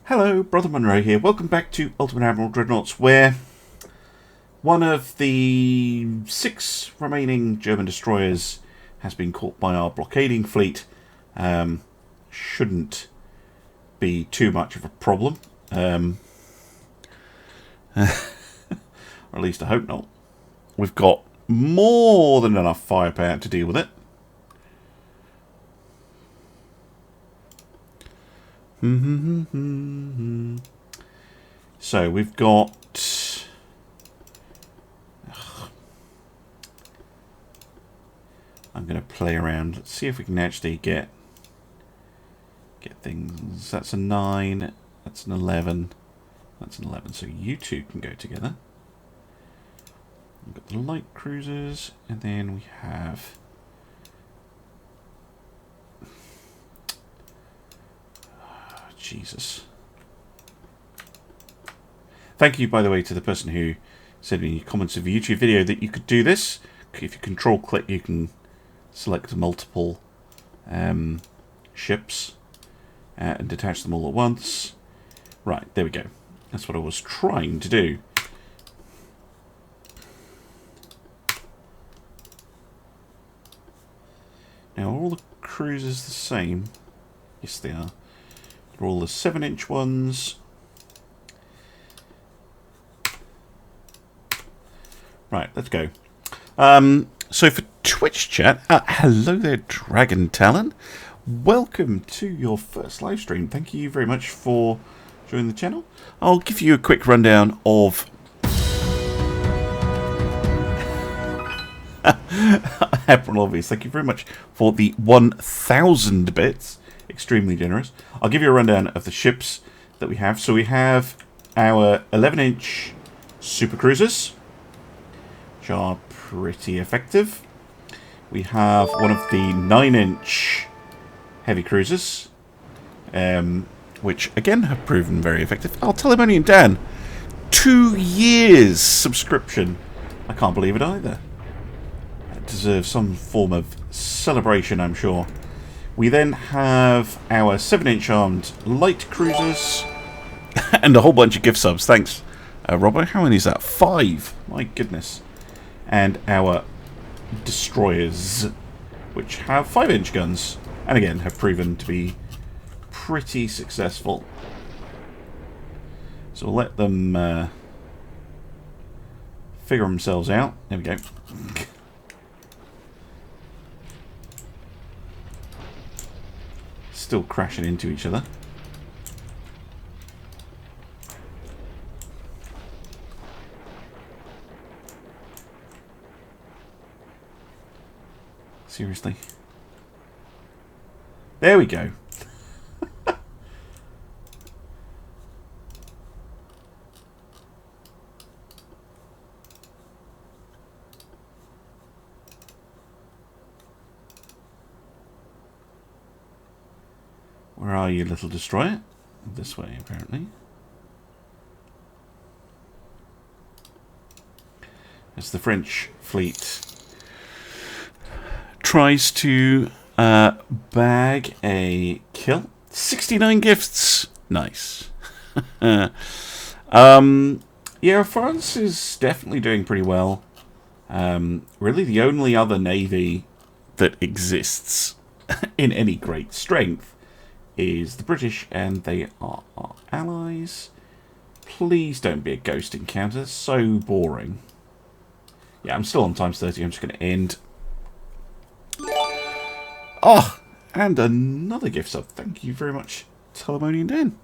Hello, Brother Monroe here. Welcome back to Ultimate Admiral Dreadnoughts, where one of the 6 remaining German destroyers has been caught by our blockading fleet. Shouldn't be too much of a problem. Or at least I hope not. We've got more than enough firepower to deal with it. So we've got I'm going to play around. Let's see if we can actually get things. That's a 9. That's an 11. That's an 11. So you two can go together. We've got the light cruisers, and then we have Jesus. Thank you, by the way, to the person who said in your comments of the YouTube video that you could do this. If you control click, you can select multiple ships and detach them all at once. Right, there we go. That's what I was trying to do. Now, are all the cruisers the same? Yes, they are. They're all the 7-inch ones. Right, let's go. So for Twitch chat, hello there, Dragon Talon. Welcome to your first live stream. Thank you very much for joining the channel. I'll give you a quick rundown of Admiral Obvious. Thank you very much for the 1,000 bits. Extremely generous. I'll give you a rundown of the ships that we have. So we have our 11-inch super cruisers, which are pretty effective. We have one of the 9-inch heavy cruisers, which again have proven very effective. Oh, Telemonian Dan, 2 years subscription. I can't believe it either. It deserves some form of celebration, I'm sure. We then have our 7-inch armed light cruisers and a whole bunch of gift subs. Thanks, Robbo. How many is that? 5. My goodness. And our destroyers, which have 5-inch guns, and again have proven to be pretty successful. So we'll let them figure themselves out. There we go. Still crashing into each other. Seriously. There we go. Where are you, little destroyer? This way, apparently. As the French fleet tries to bag a kill. 69 gifts. Nice. Yeah, France is definitely doing pretty well. Really, the only other navy that exists in any great strength is the British, and they are our allies. Please don't be a ghost encounter. So boring. Yeah, I'm still on times 30. I'm just going to end. Oh, and another gift sub. Thank you very much, Telemonian Dan.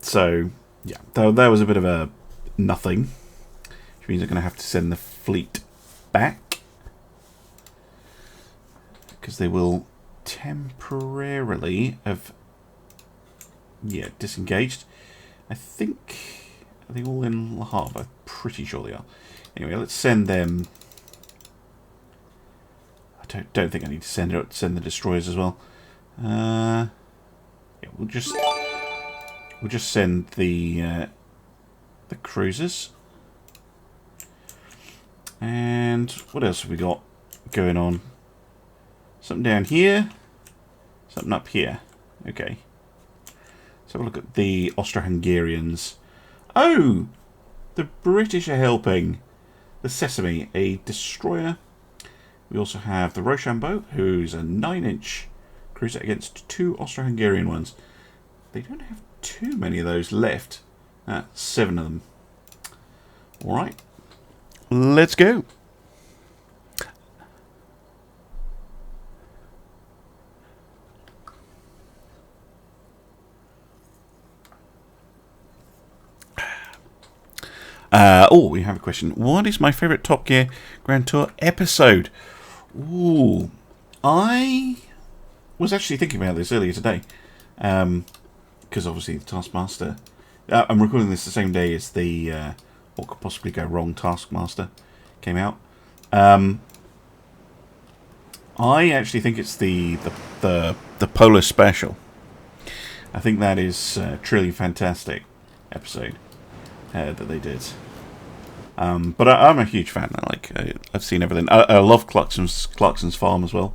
So, yeah, that was a bit of a nothing, which means I'm going to have to send the fleet back, because they will temporarily have, disengaged. I think, are they all in Le Havre? I'm pretty sure they are. Anyway, let's send them. I don't think I need to send the destroyers as well. Yeah, we'll just send the cruisers. And what else have we got going on? Something down here. Something up here. Okay. Let's have a look at the Austro-Hungarians. Oh! The British are helping. The Sesame, a destroyer. We also have the Rochambeau, who's a 9-inch cruiser against 2 Austro-Hungarian ones. They don't have too many of those left. 7 of them. Alright. Let's go. We have a question. What is my favourite Top Gear Grand Tour episode? Ooh, I was actually thinking about this earlier today, because obviously the Taskmaster. I'm recording this the same day as the What Could Possibly Go Wrong Taskmaster came out. I actually think it's the Polar Special. I think that is a truly fantastic episode that they did. But I'm a huge fan. I've seen everything. I love Clarkson's Farm as well.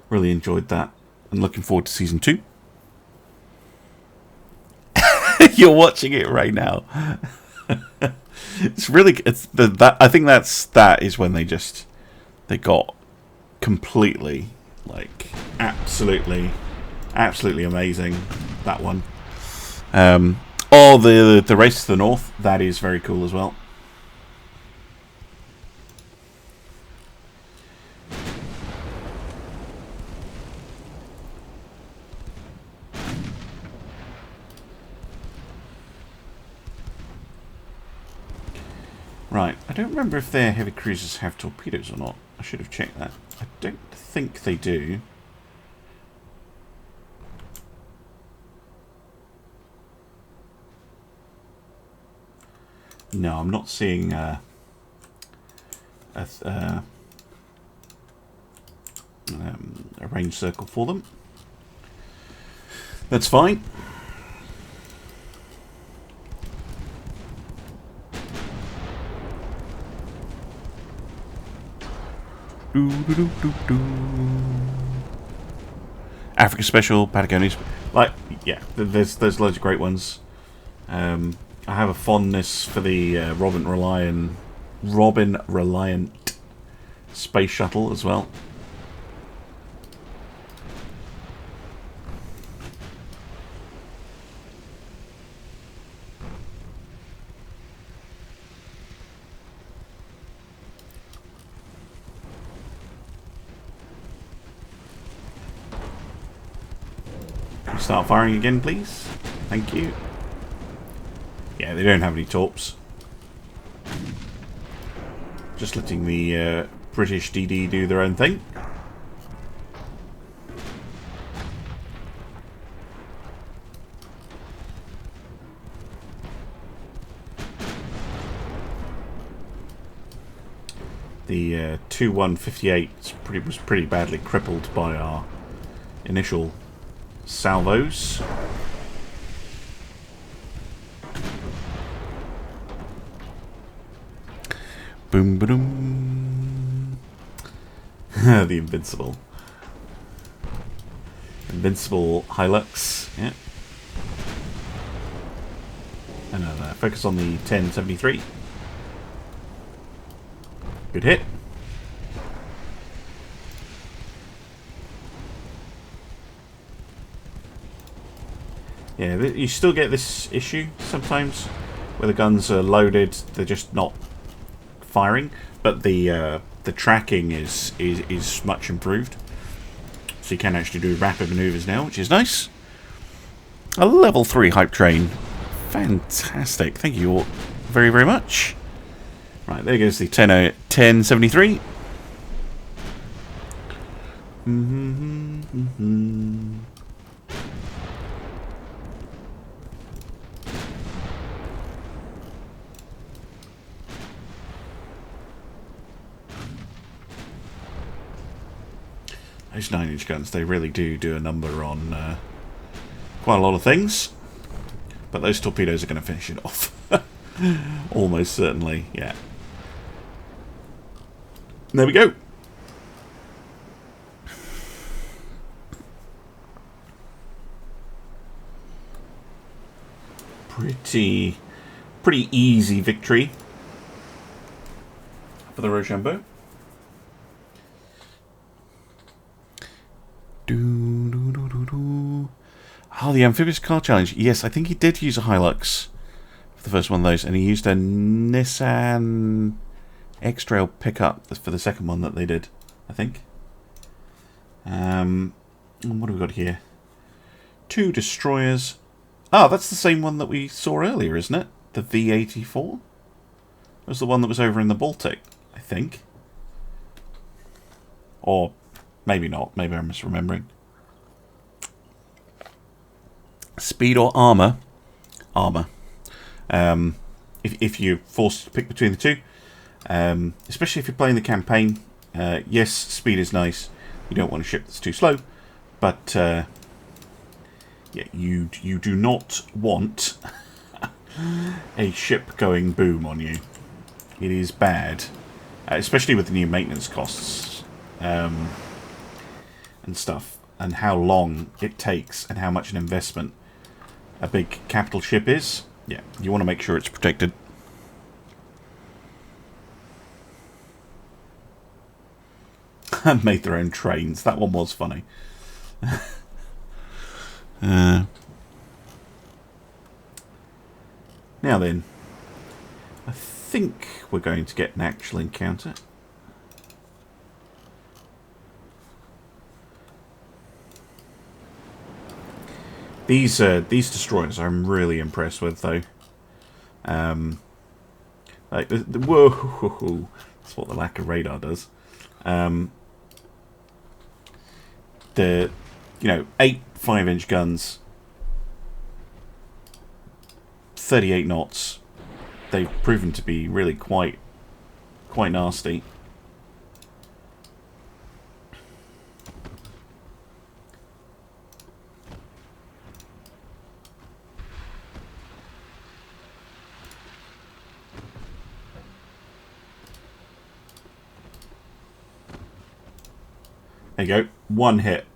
Really enjoyed that. I'm looking forward to season 2. You're watching it right now. It's really. I think that is when they got completely absolutely amazing. That one. The Race to the North, that is very cool as well. Right, I don't remember if their heavy cruisers have torpedoes or not. I should have checked that. I don't think they do. No, I'm not seeing a range circle for them. That's fine. Africa Special, Patagonians. There's loads of great ones. I have a fondness for the Robin Reliant space shuttle as well. Can you start firing again, please? Thank you. Yeah, they don't have any torps. Just letting the British DD do their own thing. The 2-158 was pretty badly crippled by our initial salvos. Boom, boom. The Invincible. Invincible Hilux. Yeah. And focus on the 1073. Good hit. Yeah, you still get this issue sometimes where the guns are loaded, they're just not firing, but the tracking is much improved, so you can actually do rapid maneuvers now, which is nice. A level 3 hype train, fantastic. Thank you all very, very much. Right, there goes the 1073. Those 9-inch guns, they really do a number on quite a lot of things. But those torpedoes are going to finish it off. Almost certainly, yeah. There we go. Pretty easy victory for the Rochambeau. Oh, the amphibious car challenge. Yes, I think he did use a Hilux for the first one of those, and he used a Nissan X-Trail pickup for the second one that they did, I think. What have we got here? 2 destroyers. Oh, that's the same one that we saw earlier, isn't it? The V-84? That was the one that was over in the Baltic, I think. Or maybe not. Maybe I'm misremembering. Speed or armour? Armour. If you're forced to pick between the two. Especially if you're playing the campaign. Yes, speed is nice. You don't want a ship that's too slow. But yeah, you do not want a ship going boom on you. It is bad. Especially with the new maintenance costs. And stuff. And how long it takes. And how much an investment a big capital ship is. Yeah, you want to make sure it's protected. And made their own trains. That one was funny. Now then, I think we're going to get an actual encounter. These destroyers I'm really impressed with, though. Like whoa, that's what the lack of radar does. The 8 5-inch guns, 38 knots. They've proven to be really quite nasty. There you go. One hit.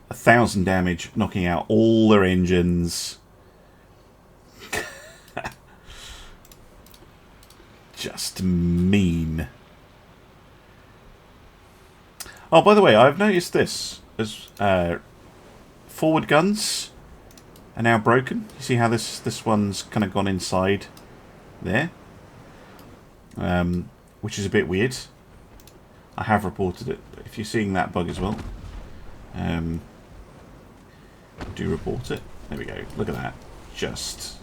1,000 damage, knocking out all their engines. Just mean. Oh, by the way, I've noticed this. As forward guns are now broken. You see how this one's kind of gone inside there? Which is a bit weird. I have reported it, but if you're seeing that bug as well, do report it. There we go. Look at that. Just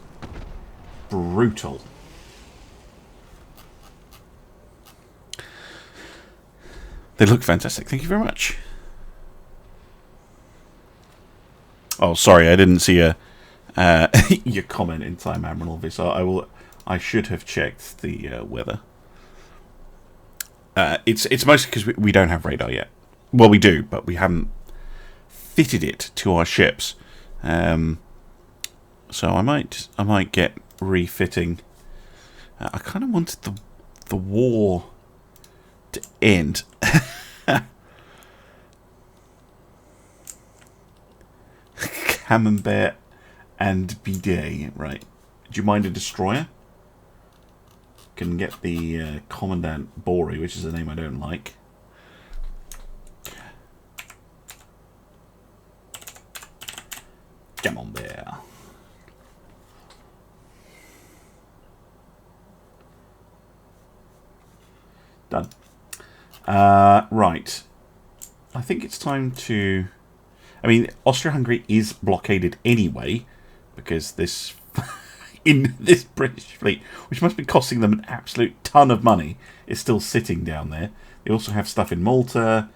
brutal. They look fantastic. Thank you very much. Oh, sorry, I didn't see your comment in time, Admiral Visar. I should have checked the weather. It's mostly because we don't have radar yet. Well, we do, but we haven't fitted it to our ships. So I might get refitting. I kind of wanted the war to end. Camembert and bidet, right? Do you mind a destroyer? Can get the Commandant Bory, which is a name I don't like. Camembert. Done. Right. I think it's time to... I mean, Austria-Hungary is blockaded anyway, because this... in this British fleet, which must be costing them an absolute ton of money, is still sitting down there. They also have stuff in Malta.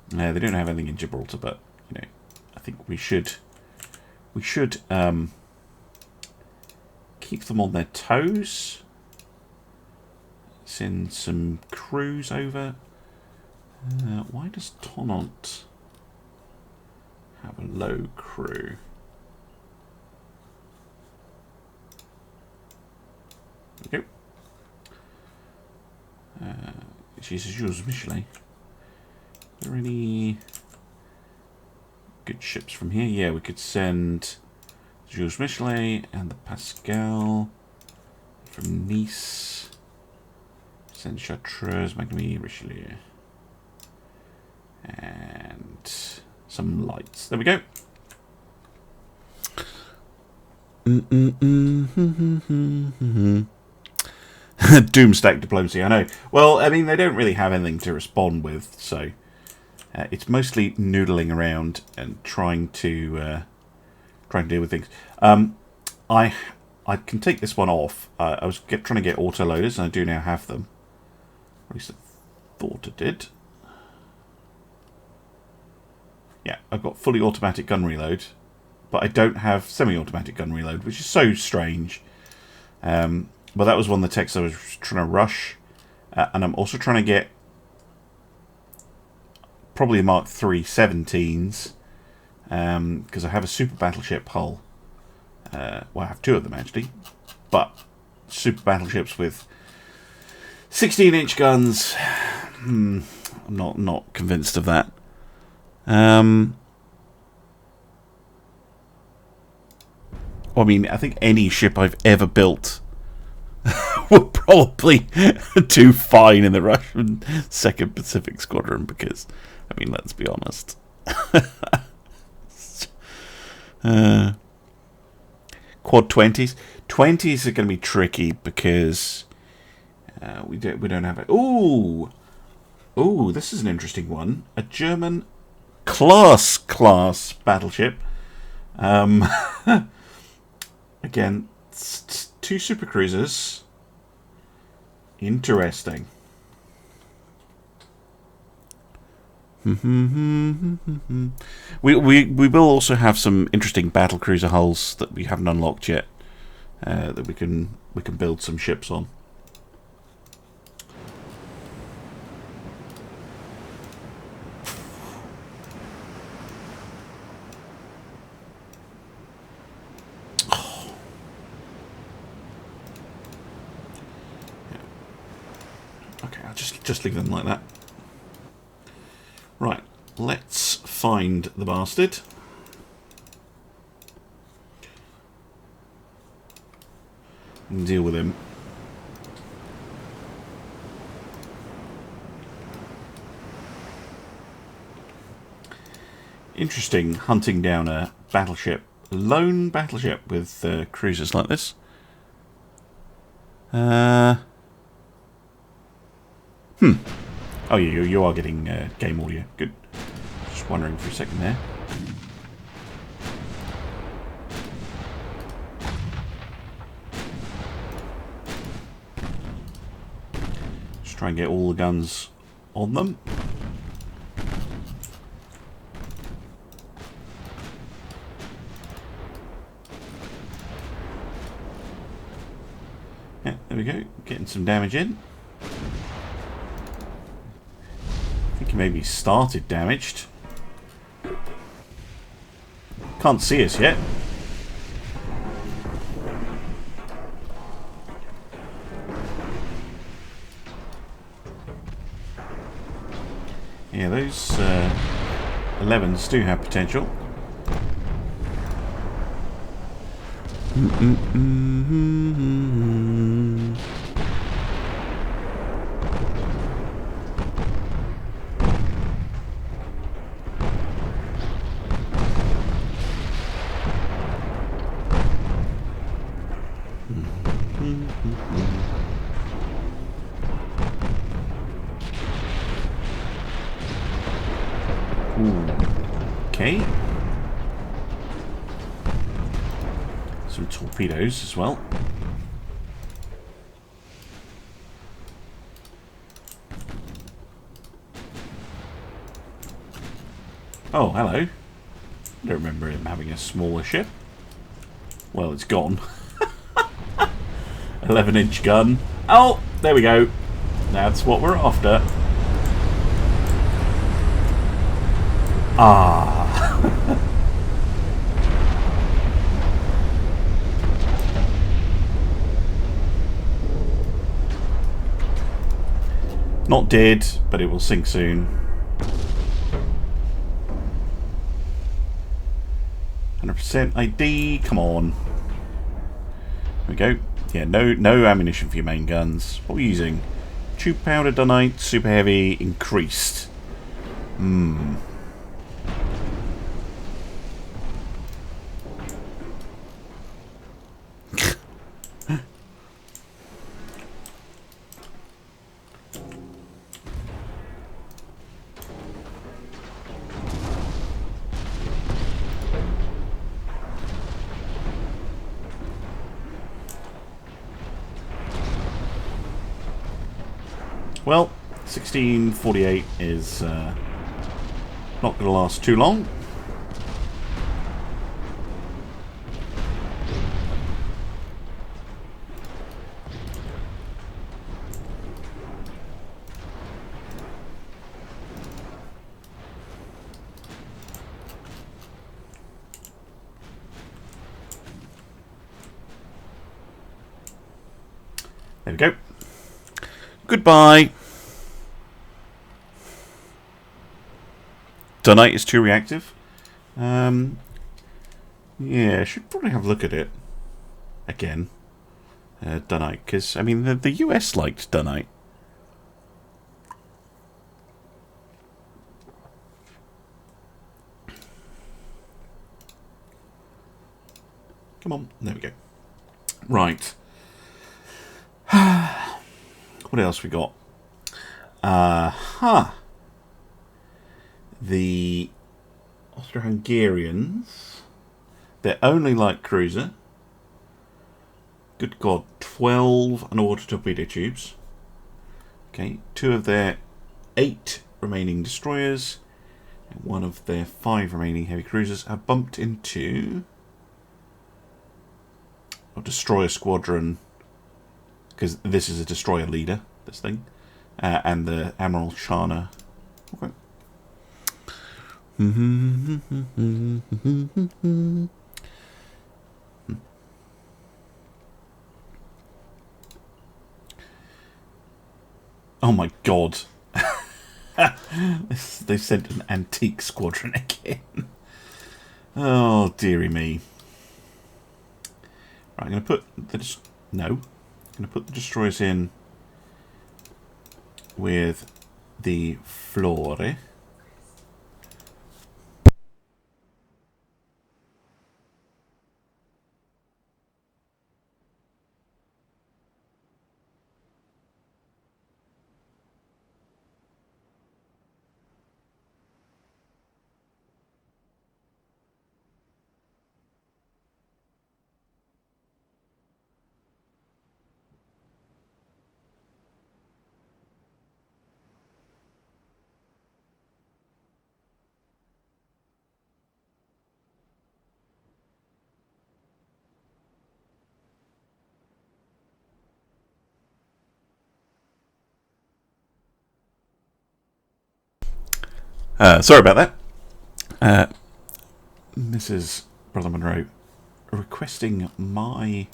They don't have anything in Gibraltar, but, I think we should keep them on their toes. Send some crews over. Why does Tonnant have a low crew? There we go. which is Jules Michelet. Are there any good ships from here? Yeah, we could send Jules Michelet and the Pascal from Nice. Send Chartreuse, Magnemy, Richelieu. And some lights. There we go. Doomstack diplomacy, I know. Well, I mean, they don't really have anything to respond with, so it's mostly noodling around and trying to deal with things. I can take this one off. I was trying to get autoloaders, and I do now have them. At least I thought I did. Yeah, I've got fully automatic gun reload, but I don't have semi-automatic gun reload, which is so strange. But that was one of the techs I was trying to rush. And I'm also trying to get probably a Mark III 17s, because I have a super battleship hull. Well, I have two of them actually, but super battleships with 16-inch guns. I'm not convinced of that. Well, I mean, I think any ship I've ever built will probably do fine in the Russian 2nd Pacific Squadron, because, I mean, let's be honest. Quad 20s. 20s are going to be tricky because we don't have it. Ooh, this is an interesting one. A German class battleship. Again, two super cruisers. Interesting. We will also have some interesting battle cruiser hulls that we haven't unlocked yet, that we can build some ships on. Okay, I'll just leave them like that. Right, let's find the bastard. And deal with him. Interesting hunting down a battleship, a lone battleship with cruisers like this. Oh, you are getting game audio. Good. Just wondering for a second there. Just try and get all the guns on them. Yeah, there we go. Getting some damage in. I think he maybe started damaged. Can't see us yet. Yeah, those 11s do have potential. Okay. Some torpedoes as well. Oh, hello. I don't remember him having a smaller ship. Well, it's gone. 11-inch gun. Oh, there we go. That's what we're after. Ah. Not dead, but it will sink soon. 100% ID. Come on. There we go. Yeah, no ammunition for your main guns. What are we using? Tube powder, dunite, super heavy, increased. Well, 1648 is not going to last too long. There we go. Goodbye. Dunite is too reactive. Yeah, should probably have a look at it again. Dunite, because I mean the US liked Dunite. Come on, there we go. Right. What else we got? The Austro-Hungarians, they're only light cruiser. Good God, 12 underwater torpedo tubes. Okay, 2 of their 8 remaining destroyers and 1 of their 5 remaining heavy cruisers have bumped into a destroyer squadron, because this is a destroyer leader, this thing, and the Admiral Shana. Okay. Oh my God. They sent an antique squadron again. Oh dearie me. Right, I'm going to put the I'm going to put the destroyers in with the Flore. Sorry about that. Mrs. Brother Monroe requesting my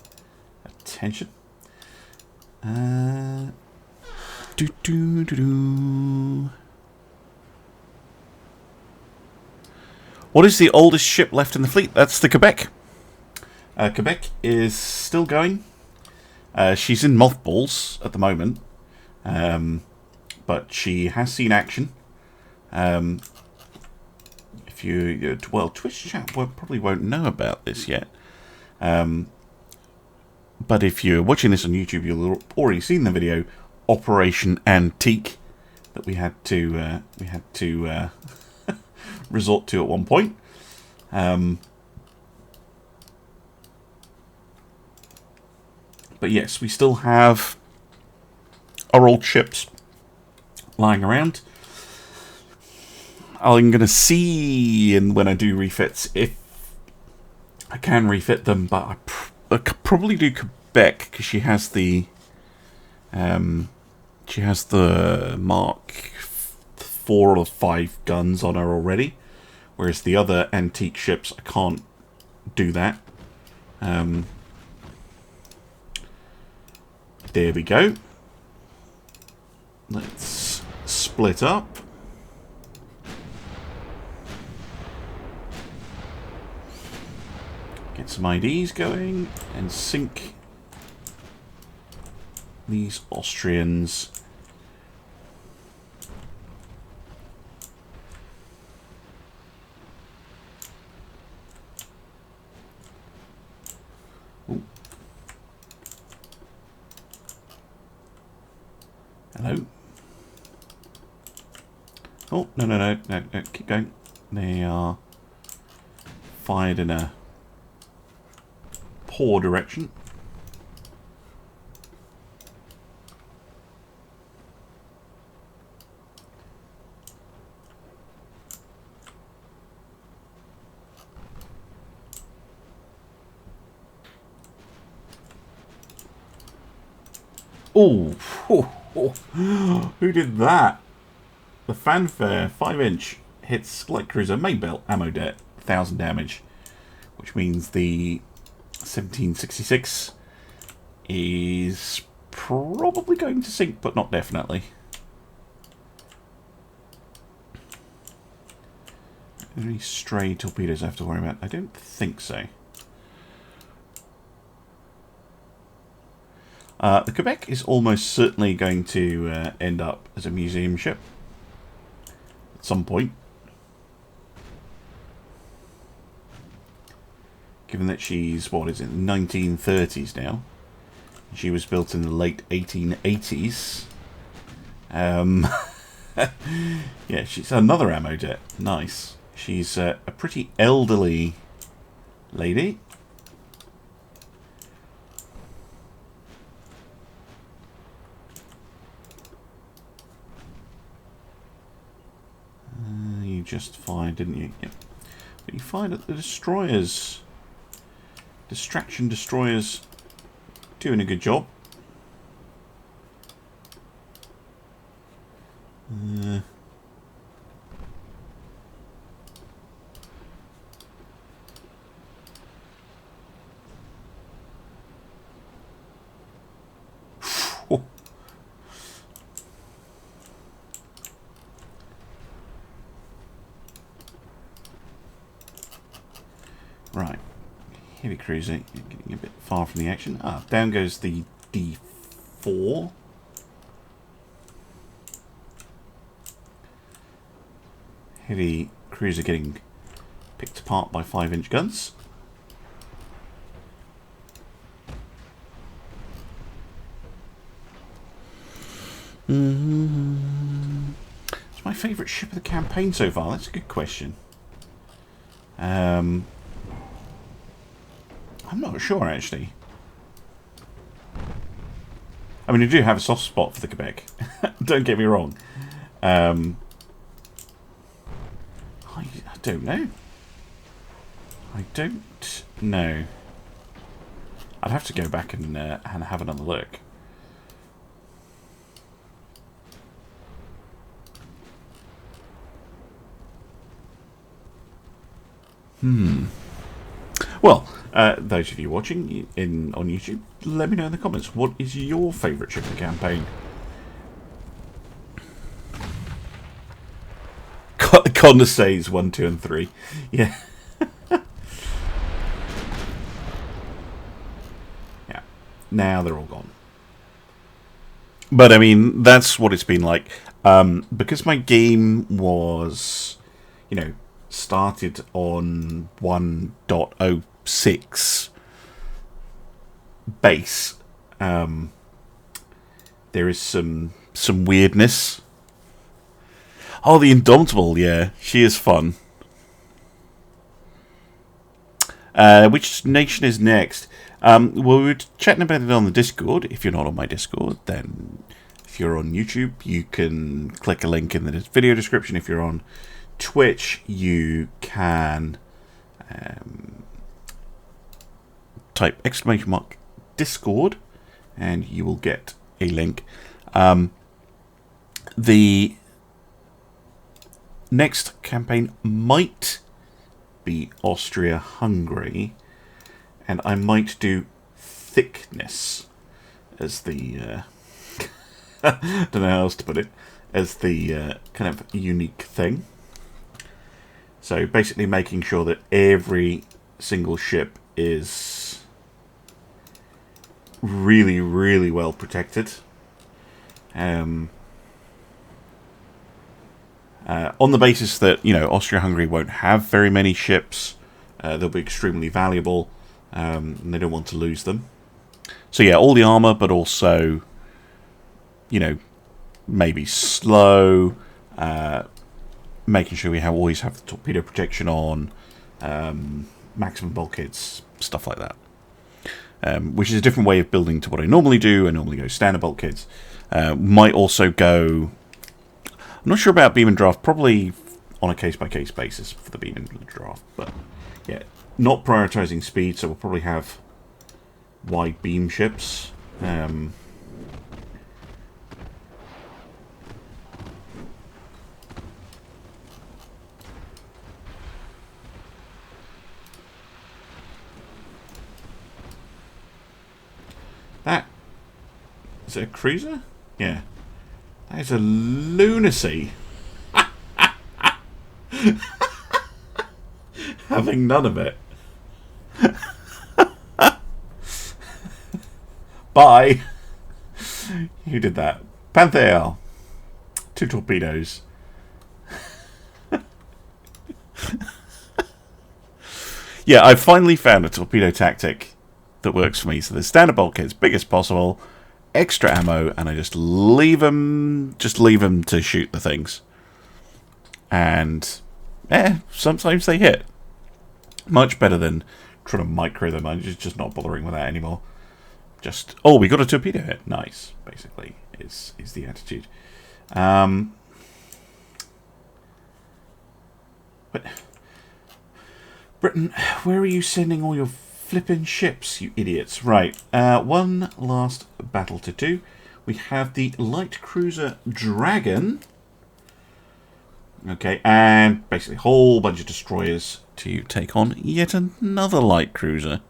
attention. What is the oldest ship left in the fleet? That's the Quebec. Quebec is still going. She's in mothballs at the moment, but she has seen action. If you well, Twitch chat probably won't know about this yet. But if you're watching this on YouTube, you'll have already seen the video Operation Antique that we had to resort to at one point. But yes, we still have our old ships lying around. I'm going to see, and when I do refits, if I can refit them, but I probably do Quebec because she has the Mark 4 or 5 guns on her already, whereas the other antique ships I can't do that. There we go. Let's split up. Get some IDs going and sink these Austrians. Ooh. Hello. Oh, no, keep going. They are fired in a poor direction. Oh, who did that? The fanfare 5-inch hits light cruiser main belt ammo debt 1000 damage, which means the 1766 is probably going to sink, but not definitely. Any stray torpedoes I have to worry about? I don't think so. The Quebec is almost certainly going to end up as a museum ship at some point. Given that she's, what is it, 1930s now. She was built in the late 1880s. Yeah, she's another ammo jet. Nice. She's a pretty elderly lady. You just fired, didn't you? Yep. But you fired at the destroyers. Distraction destroyers doing a good job. Right. Heavy cruiser, getting a bit far from the action. Ah, down goes the D4. Heavy cruiser getting picked apart by 5-inch guns. It's my favourite ship of the campaign so far. That's a good question. I'm not sure, actually. I mean, I do have a soft spot for the Quebec. Don't get me wrong. I don't know. I don't know. I'd have to go back and have another look. Well, those of you watching on YouTube, let me know in the comments, what is your favourite ship of the campaign? Condorcets 1, 2 and 3. Yeah. Yeah. Now they're all gone. But I mean, that's what it's been like. Because my game was, you know, started on 1.06 base, there is some weirdness. Oh, the Indomitable, yeah, she is fun. Which nation is next? Well, we were chatting about it on the Discord. If you're not on my Discord, then if you're on YouTube, you can click a link in the video description. If you're on Twitch, you can type !Discord and you will get a link. The next campaign might be Austria-Hungary, and I might do thickness as the don't know how else to put it. as the kind of unique thing. So basically making sure that every single ship is really, really well protected. On the basis that, Austria-Hungary won't have very many ships. They'll be extremely valuable, and they don't want to lose them. So yeah, all the armor, but also, maybe slow, making sure we always have the torpedo protection on, maximum bulkheads, stuff like that. Which is a different way of building to what I normally do. I normally go standard bulkheads. Might also go... I'm not sure about beam and draft, probably on a case-by-case basis for the beam and draft. But yeah, not prioritizing speed, so we'll probably have wide beam ships. That is it a cruiser? Yeah. That is a lunacy. Having none of it. Bye. Who did that? Panther. 2 torpedoes. Yeah, I've finally found a torpedo tactic that works for me. So the standard bulkheads, big as possible, extra ammo, and I just leave them to shoot the things. And sometimes they hit. Much better than trying to micro them. I'm just not bothering with that anymore. Just, oh, we got a torpedo hit. Nice, basically, is the attitude. But Britain, where are you sending all your flippin' ships, you idiots? Right, one last battle to do. We have the light cruiser Dragon. Okay, and basically a whole bunch of destroyers to take on yet another light cruiser.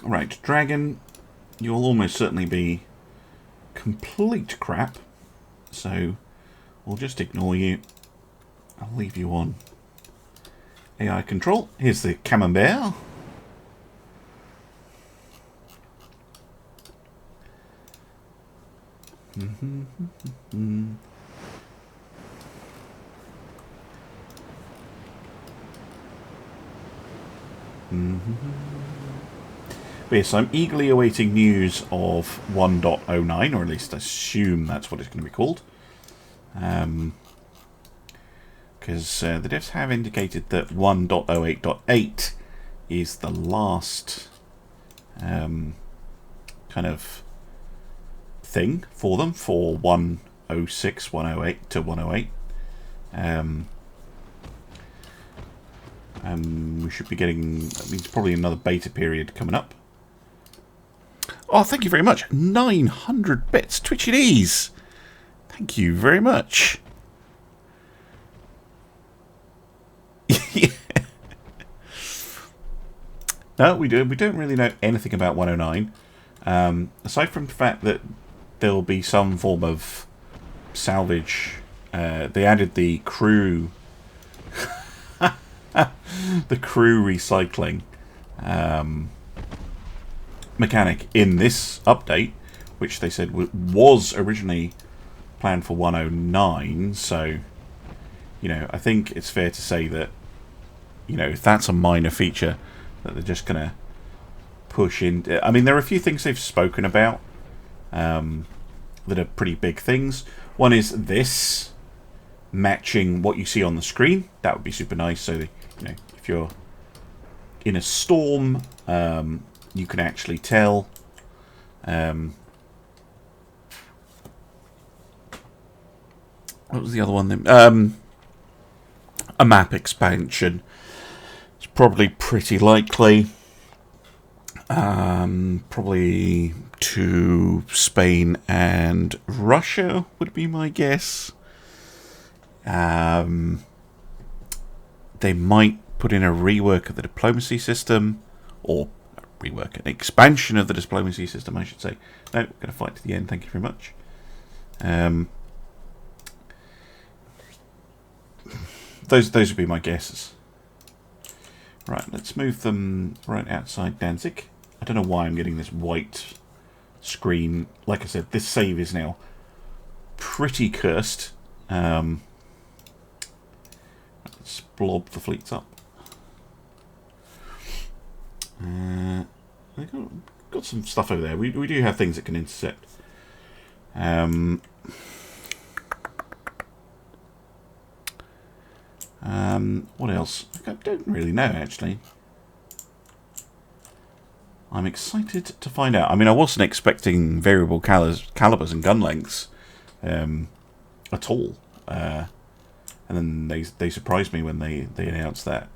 Right, Dragon, you'll almost certainly be complete crap, so we'll just ignore you. I'll leave you on AI control. Here's the Camembert. But yes, I'm eagerly awaiting news of 1.09, or at least I assume that's what it's going to be called. Because the devs have indicated that 1.08.8 is the last kind of thing for them, for 1.06, 1.08 to 1.08. We should be getting, that means probably another beta period coming up. Oh, thank you very much. 900 bits. Twitch it ease. Thank you very much. Yeah. No, we don't really know anything about 109. Aside from the fact that there'll be some form of salvage. They added the crew the crew recycling mechanic in this update, which they said was originally planned for 109. So, I think it's fair to say that, if that's a minor feature that they're just going to push in. I mean, there are a few things they've spoken about that are pretty big things. One is this matching what you see on the screen. That would be super nice. So that, if you're in a storm, you can actually tell. What was the other one then? A map expansion. It's probably pretty likely. Probably to Spain and Russia would be my guess. They might put in a rework of the diplomacy system, or rework, an expansion of the diplomacy system, I should say. No, we're going to fight to the end. Thank you very much. Those would be my guesses. Right, let's move them right outside Danzig. I don't know why I'm getting this white screen. Like I said, this save is now pretty cursed. Let's blob the fleets up. We've got some stuff over there. We do have things that can intercept. What else? I don't really know, actually. I'm excited to find out. I mean, I wasn't expecting variable calibers and gun lengths at all. And then they surprised me when they announced that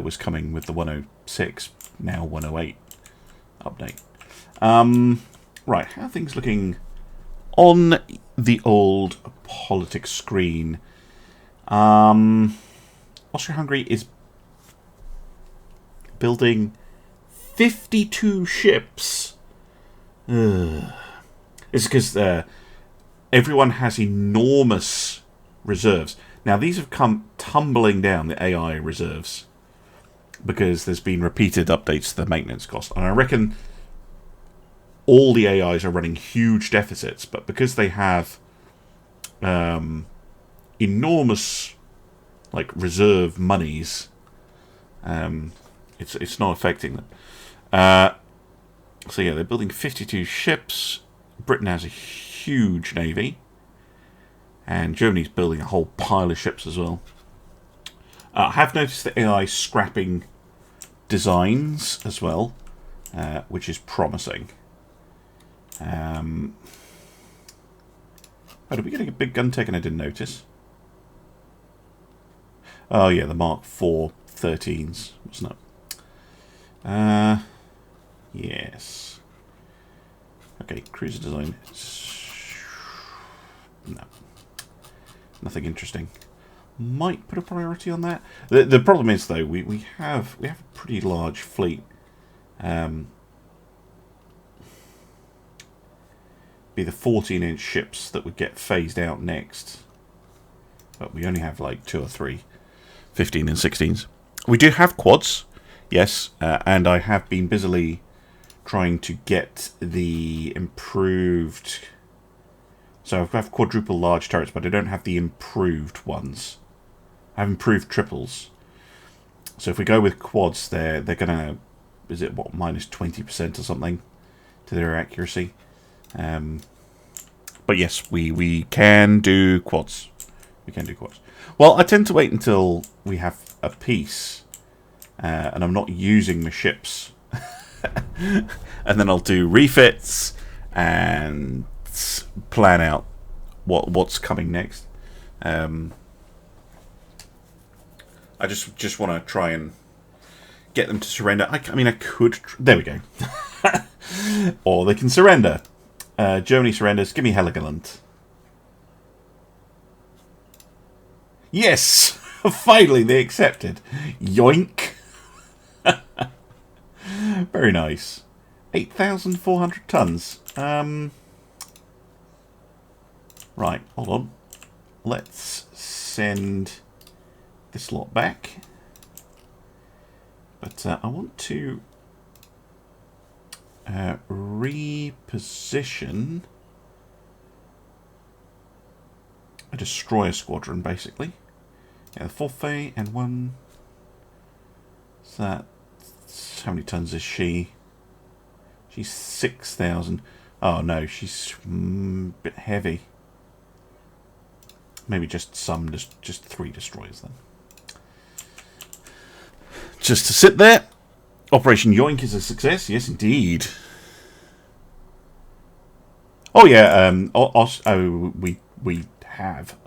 was coming with the 106, now 108 update. Right, how are things looking on the old politics screen? Austria-Hungary is building 52 ships. It's because everyone has enormous reserves. Now, these have come tumbling down, the AI reserves, because there's been repeated updates to the maintenance cost. And I reckon all the AIs are running huge deficits, but because they have enormous reserve monies, it's not affecting them. So yeah, they're building 52 ships. Britain has a huge navy, and Germany's building a whole pile of ships as well. I have noticed the AI scrapping designs as well, which is promising. Oh, did we get a big gun tech and I didn't notice? Oh yeah, the Mark IV 13s, wasn't it? Yes. Okay, cruiser design. No. Nothing interesting. Might put a priority on that. The problem is though, we have a pretty large fleet. Be the 14-inch ships that would get phased out next. But we only have 2 or 3 15 and 16s. We do have quads, yes, and I have been busily trying to get the improved. So I have quadruple large turrets, but I don't have the improved ones. I have improved triples. So if we go with quads, they're gonna, is it what, minus 20% or something to their accuracy. But yes, we can do quads. We can do quads. Well, I tend to wait until we have a peace, and I'm not using the ships, and then I'll do refits and plan out what's coming next. I just want to try and get them to surrender. I mean, I could. There we go. Or they can surrender. Germany surrenders. Give me Heligoland. Yes! Finally, they accepted. Yoink! Very nice. 8,400 tons. Right, hold on. Let's send this lot back. But I want to reposition a destroyer squadron, basically. Yeah, the forfeit and one. So that's, how many tons is she? She's 6,000. Oh no, she's a bit heavy. Maybe just some, just 3 destroyers then. Just to sit there. Operation Yoink is a success. Yes, indeed. Oh yeah. We have.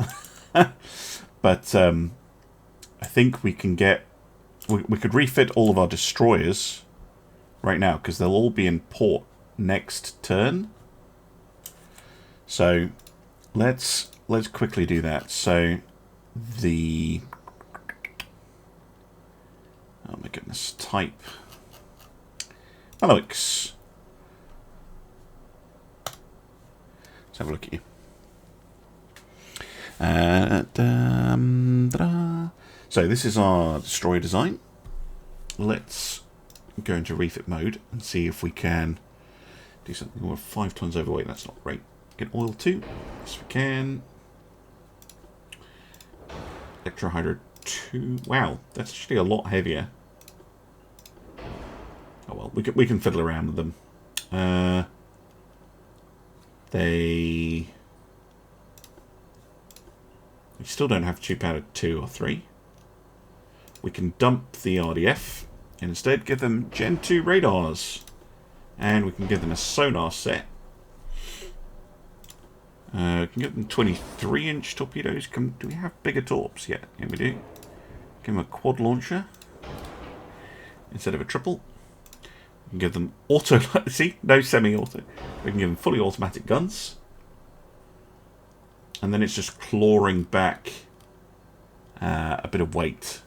But I think we can get. We could refit all of our destroyers right now because they'll all be in port next turn. So let's quickly do that. So the Oh my goodness. Type. Alex. Let's have a look at you. So this is our destroyer design. Let's go into refit mode and see if we can do something. We're 5 tons overweight. That's not great. Get oil too. Yes, we can. Electrohydro 2. Wow, that's actually a lot heavier. Oh well, we can fiddle around with them. We still don't have cheap powder 2 or 3. We can dump the RDF and instead give them Gen 2 radars. And we can give them a sonar set. We can give them 23-inch torpedoes. Do we have bigger torps? Yeah, we do. Give them a quad launcher instead of a triple. We can give them auto. See, no semi-auto. We can give them fully automatic guns. And then it's just clawing back a bit of weight.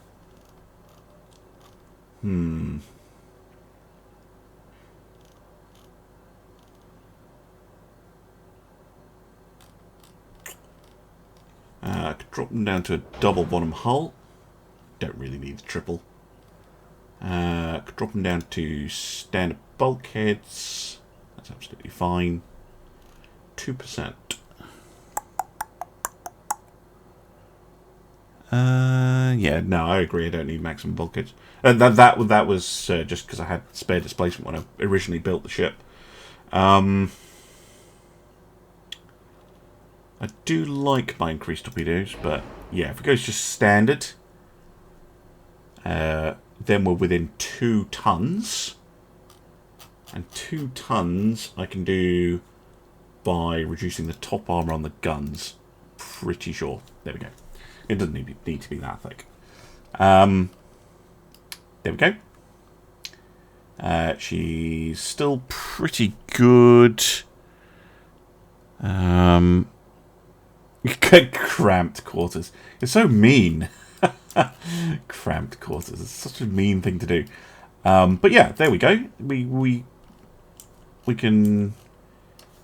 Could drop them down to a double bottom hull. Don't really need the triple. Could drop them down to standard bulkheads. That's absolutely fine. 2%. Yeah, no, I agree. I don't need maximum bulkheads. That was just because I had spare displacement when I originally built the ship. I do like my increased torpedoes, but yeah, if it goes just standard, then we're within 2 tons. And 2 tons I can do by reducing the top armor on the guns. Pretty sure. There we go. It doesn't need to be that thick. There we go. She's still pretty good. Cramped quarters. It's so mean. Cramped quarters. It's such a mean thing to do. But yeah, there we go. We can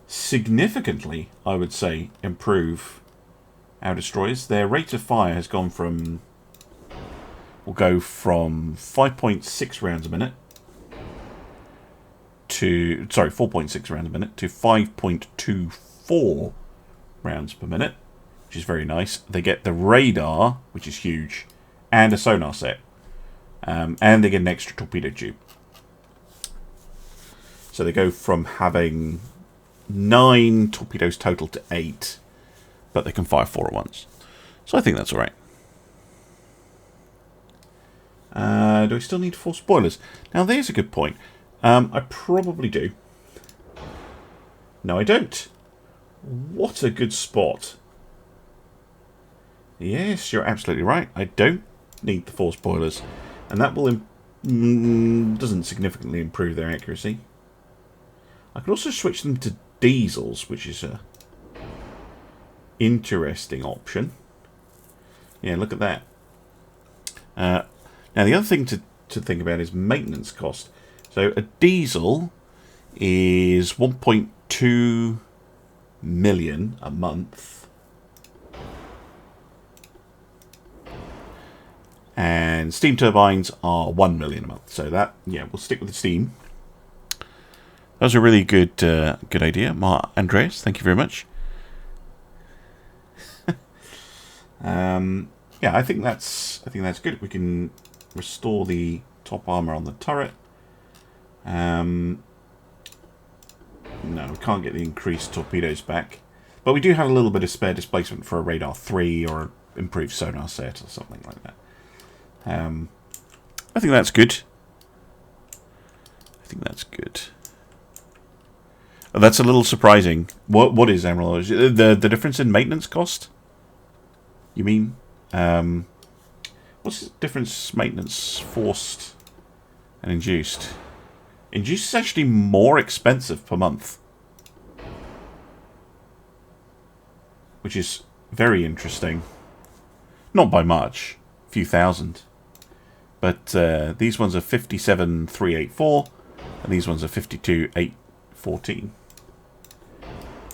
significantly, I would say, improve our destroyers. Their rate of fire has gone from... will go from 5.6 rounds a minute to... sorry, 4.6 rounds a minute to 5.24 rounds per minute, which is very nice. They get the radar, which is huge, and a sonar set. And they get an extra torpedo tube. So they go from having 9 torpedoes total to 8, but they can fire 4 at once. So I think that's alright. Do I still need 4 spoilers? Now there's a good point. I probably do. No, I don't. What a good spot. Yes, you're absolutely right. I don't need the 4 spoilers. And that will doesn't significantly improve their accuracy. I could also switch them to diesels, which is a interesting option. Yeah, look at that. Now, the other thing to think about is maintenance cost. So, a diesel is 1.2 million a month. And steam turbines are 1 million a month. So that, yeah, we'll stick with the steam. That was a really good good idea, Andreas. Thank you very much. Yeah, I think that's good. We can restore the top armor on the turret. No, we can't get the increased torpedoes back, but we do have a little bit of spare displacement for a radar 3 or an improved sonar set or something like that. I think that's good. Oh, that's a little surprising. What is Emerald? The difference in maintenance cost? You mean? What's the difference maintenance forced and induced? Induced is actually more expensive per month, which is very interesting. Not by much, a few thousand. But these ones are 57,384, and these ones are 52,814.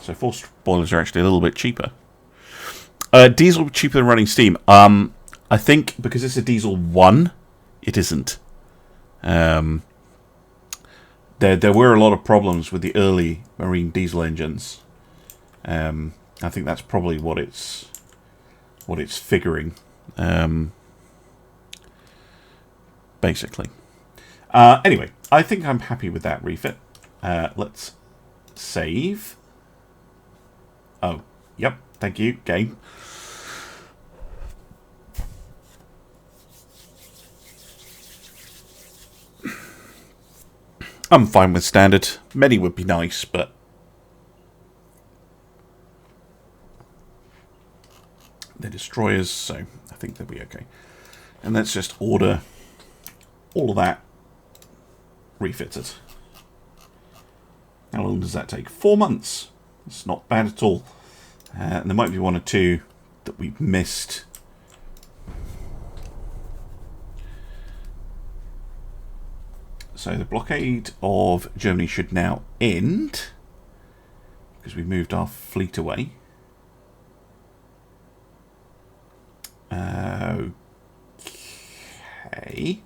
So forced boilers are actually a little bit cheaper. Diesel cheaper than running steam. I think because it's a diesel 1, it isn't. There were a lot of problems with the early marine diesel engines. I think that's probably what it's figuring. Basically. Anyway, I think I'm happy with that refit. Let's save. Oh, yep. Thank you, game. I'm fine with standard. Many would be nice, but they're destroyers, so I think they'll be okay. And let's just order all of that refitted. How long does that take? 4 months. It's not bad at all. And there might be one or two that we've missed. So the blockade of Germany should now end because we moved our fleet away. Okay.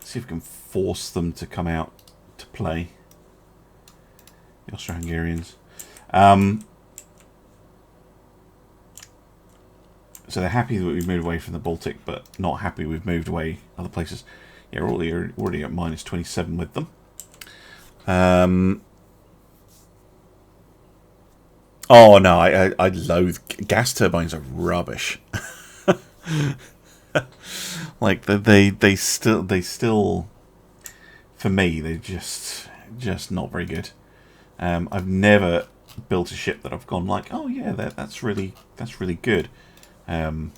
See if we can force them to come out to play. The Austro-Hungarians. So they're happy that we've moved away from the Baltic, but not happy we've moved away other places. Yeah, we're already at minus 27 with them. Oh no, I loathe gas turbines. Are rubbish. Like they still for me they're just not very good. I've never built a ship that I've gone like, oh yeah, that's really good. No,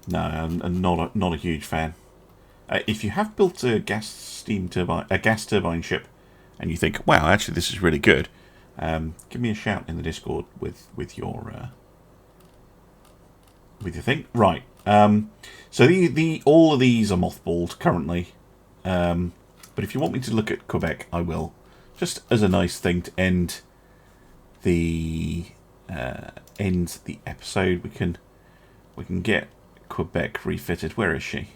I'm not a huge fan. If you have built a gas turbine ship, and you think, wow, actually this is really good, give me a shout in the Discord with your thing. Right. So all of these are mothballed currently. But if you want me to look at Quebec, I will. Just as a nice thing to end the episode, we can get Quebec refitted. Where is she?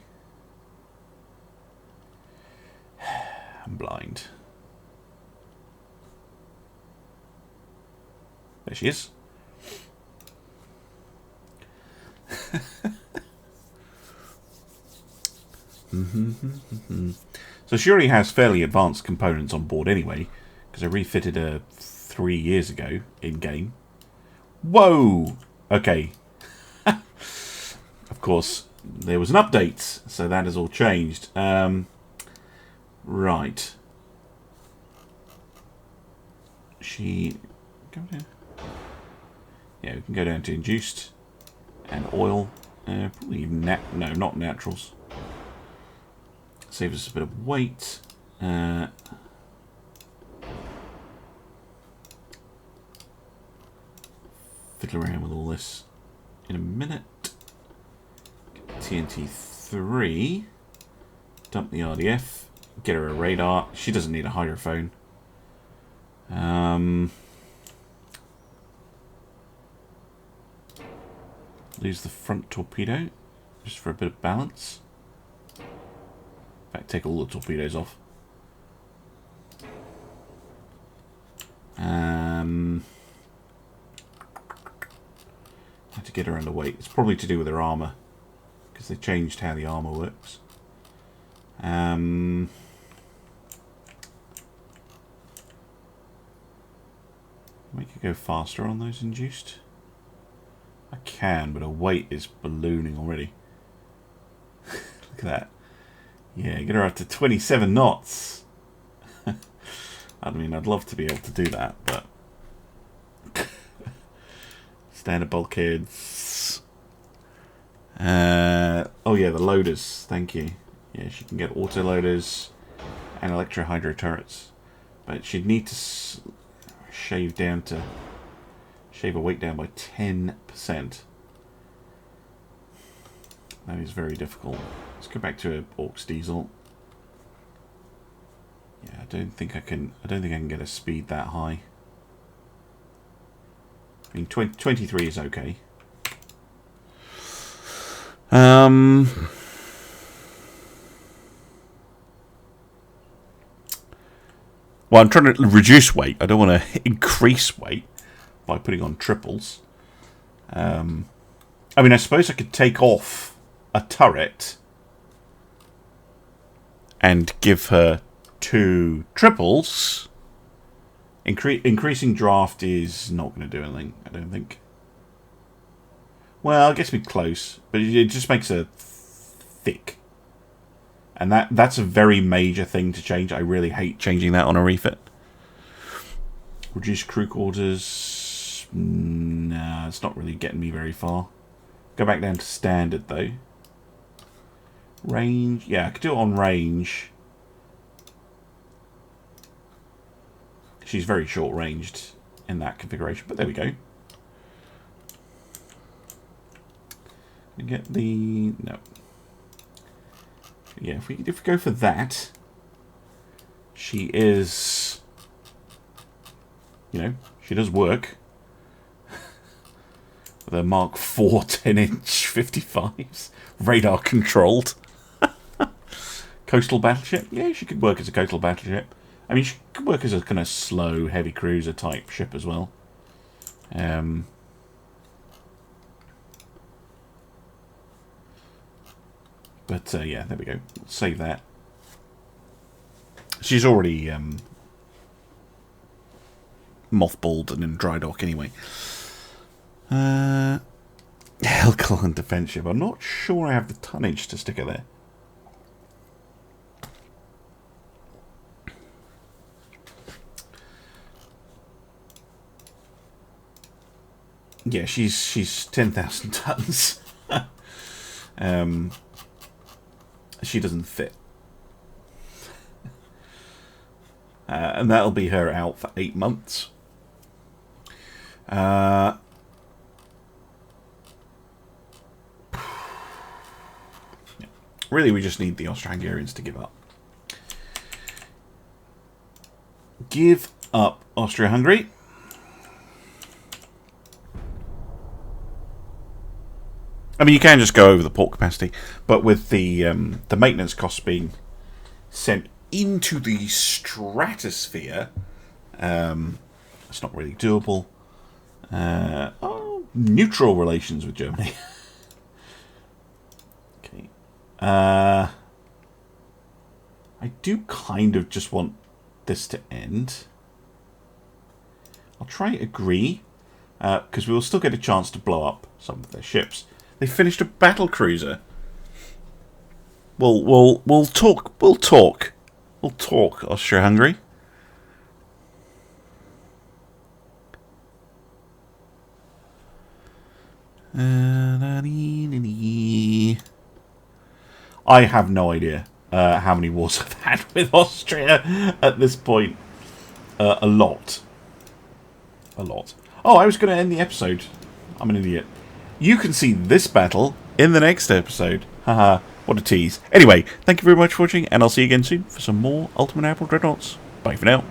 I'm blind. There she is. So she already has fairly advanced components on board anyway, because I refitted her 3 years ago in game. Whoa! Okay. Of course, there was an update, so that has all changed. Right. Yeah, we can go down to induced and oil. Probably even no, not naturals. Saves us a bit of weight. Fiddle around with all this in a minute. TNT 3. Dump the RDF. Get her a radar. She doesn't need a hydrophone. Lose the front torpedo just for a bit of balance. In fact, take all the torpedoes off. How to get her underweight? It's probably to do with her armour, because they changed how the armour works. Make it go faster on those induced. I can, but her weight is ballooning already. Look at that. Yeah, get her up to 27 knots. I mean, I'd love to be able to do that, but... Standard bulkheads. Oh yeah, the loaders. Thank you. Yeah, she can get auto loaders and electro hydro turrets. But she'd need to shave her weight down by 10%. That is very difficult. Let's go back to a Orcs diesel. Yeah, I don't think I can get a speed that high. I mean, 23 is okay. Well, I'm trying to reduce weight. I don't want to increase weight by putting on triples. I mean, I suppose I could take off a turret and give her 2 triples. Increasing draft is not going to do anything, I don't think. Well, I guess we're close, but it just makes her thick. And that's a very major thing to change. I really hate changing that on a refit. Reduce crew quarters. Nah, it's not really getting me very far. Go back down to standard, though. Range. Yeah, I could do it on range. She's very short-ranged in that configuration, but there we go. We get the... no. Yeah, if we go for that, she is... you know, she does work. With her Mark IV 10-inch 55s. Radar controlled. Coastal battleship? Yeah, she could work as a coastal battleship. I mean, she could work as a kind of slow, heavy cruiser type ship as well. But yeah, there we go. Let's save that. She's already mothballed and in dry dock anyway. Helcal and defense ship. I'm not sure I have the tonnage to stick her there. Yeah, she's 10,000 tons. She doesn't fit. And that'll be her out for 8 months. Really, we just need the Austro-Hungarians to give up. Give up Austria-Hungary. I mean, you can just go over the port capacity, but with the maintenance costs being sent into the stratosphere, it's not really doable. Neutral relations with Germany. Okay. I do kind of just want this to end. I'll try agree, because we will still get a chance to blow up some of their ships. They finished a battle cruiser. We'll talk. We'll talk, Austria-Hungary. I have no idea how many wars I've had with Austria at this point. A lot. Oh, I was going to end the episode. I'm an idiot. You can see this battle in the next episode. Haha, what a tease. Anyway, thank you very much for watching, and I'll see you again soon for some more Ultimate Admiral Dreadnoughts. Bye for now.